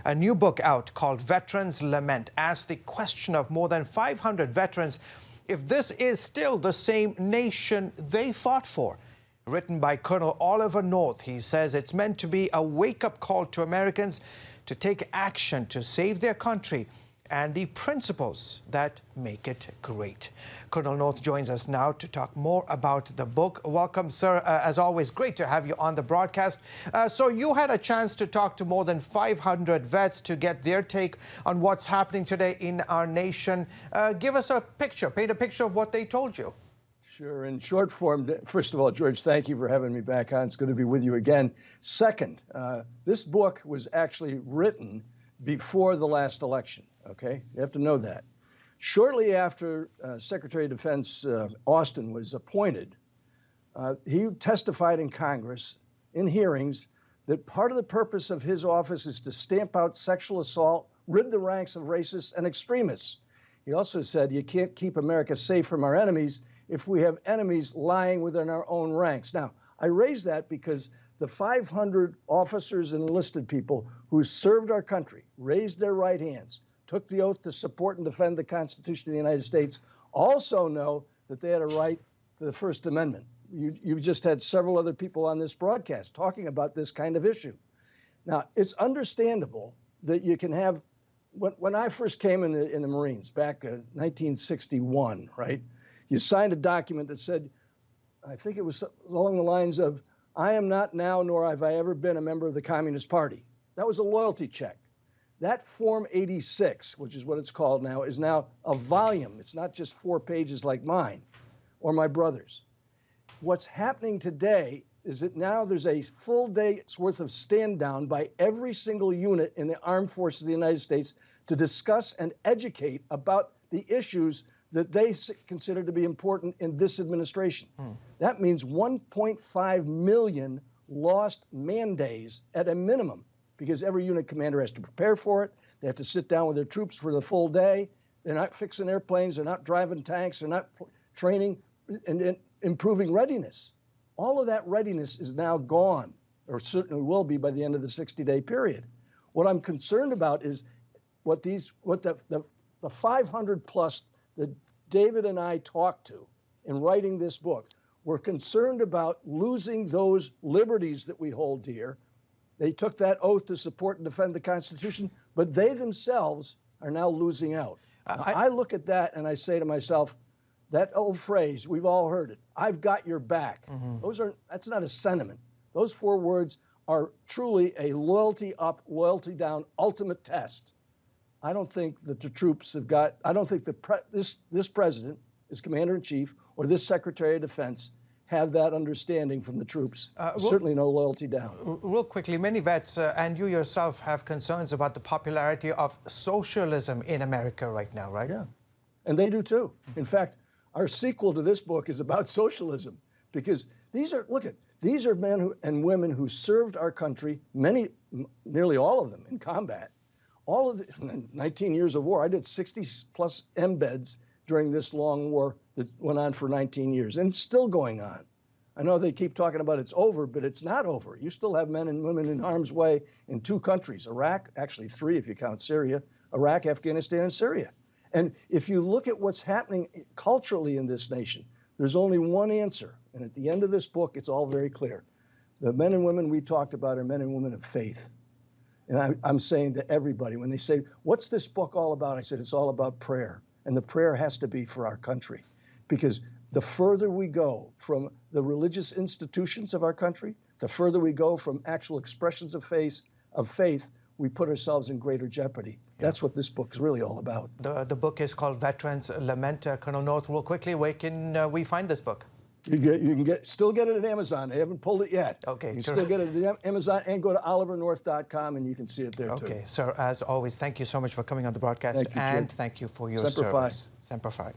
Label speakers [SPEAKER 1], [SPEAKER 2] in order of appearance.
[SPEAKER 1] A new book out called Veterans Lament asks the question of more than 500 veterans if this is still the same nation they fought for. Written by Colonel Oliver North, he says it's meant to be a wake-up call to Americans to take action to save their country and the principles that make it great. Colonel North joins us now to talk more about the book. Welcome, sir. As always, great to have you on the broadcast. So you had a chance to talk to more than 500 vets to get their take on what's happening today in our nation. Give us a picture, paint a picture of what they told you.
[SPEAKER 2] Sure. In short form, first of all, George, thank you for having me back on. It's good to be with you again. Second, this book was actually written before the last election, okay? You have to know that. Shortly after Secretary of Defense Austin was appointed, he testified in Congress in hearings that part of the purpose of his office is to stamp out sexual assault, rid the ranks of racists and extremists. He also said you can't keep America safe from our enemies if we have enemies lying within our own ranks. Now, I raise that because the 500 officers and enlisted people who served our country, raised their right hands, took the oath to support and defend the Constitution of the United States, also know that they had a right to the First Amendment. You've just had several other people on this broadcast talking about this kind of issue. Now, it's understandable that you can have, when I first came in the Marines back in 1961, right, you signed a document that said, I think it was along the lines of, I am not now, nor have I ever been a member of the Communist Party. That was a loyalty check. That Form 86, which is what it's called now, is now a volume. It's not just 4 pages like mine or my brother's. What's happening today is that now there's a full day's worth of stand down by every single unit in the armed forces of the United States to discuss and educate about the issues that they consider to be important in this administration. That means 1.5 million lost man days at a minimum, because every unit commander has to prepare for it. They have to sit down with their troops for the full day. They're not fixing airplanes. They're not driving tanks. They're not training and improving readiness. All of that readiness is now gone, or certainly will be by the end of the 60-day period. What I'm concerned about is what the 500 plus that David and I talked to in writing this book. We're concerned about losing those liberties that we hold dear. They took that oath to support and defend the Constitution, but they themselves are now losing out. I look at that and I say to myself, that old phrase, we've all heard it, I've got your back. That's not a sentiment. Those 4 words are truly a loyalty up, loyalty down ultimate test. I don't think that the troops have got, I don't think this president, this commander-in-chief, or this Secretary of Defense have that understanding from the troops. Certainly no loyalty down.
[SPEAKER 1] Real quickly, many vets and you yourself have concerns about the popularity of socialism in America right now, right?
[SPEAKER 2] Yeah, and they do too. In fact, our sequel to this book is about socialism, because these are men and women who served our country, nearly all of them in combat. All of the 19 years of war, I did 60 plus embeds during this long war that went on for 19 years, and it's still going on. I know they keep talking about it's over, but it's not over. You still have men and women in harm's way in 2 countries, Iraq, actually 3 if you count Syria, Iraq, Afghanistan, and Syria. And if you look at what's happening culturally in this nation, there's only one answer. And at the end of this book, it's all very clear. The men and women we talked about are men and women of faith. And I'm saying to everybody, when they say, what's this book all about? I said, it's all about prayer. And the prayer has to be for our country. Because the further we go from the religious institutions of our country, the further we go from actual expressions of faith, we put ourselves in greater jeopardy. That's what this book is really all about.
[SPEAKER 1] The book is called Veterans Lament. Colonel North, real quickly, where can we find this book?
[SPEAKER 2] You can still get it at Amazon. They haven't pulled it yet.
[SPEAKER 1] Okay.
[SPEAKER 2] You can still get it at Amazon, and go to olivernorth.com and you can see it there too.
[SPEAKER 1] Okay, sir, as always, thank you so much for coming on the broadcast.
[SPEAKER 2] Thank you,
[SPEAKER 1] and thank you for your
[SPEAKER 2] Semper Fi.
[SPEAKER 1] service. Semper Fi.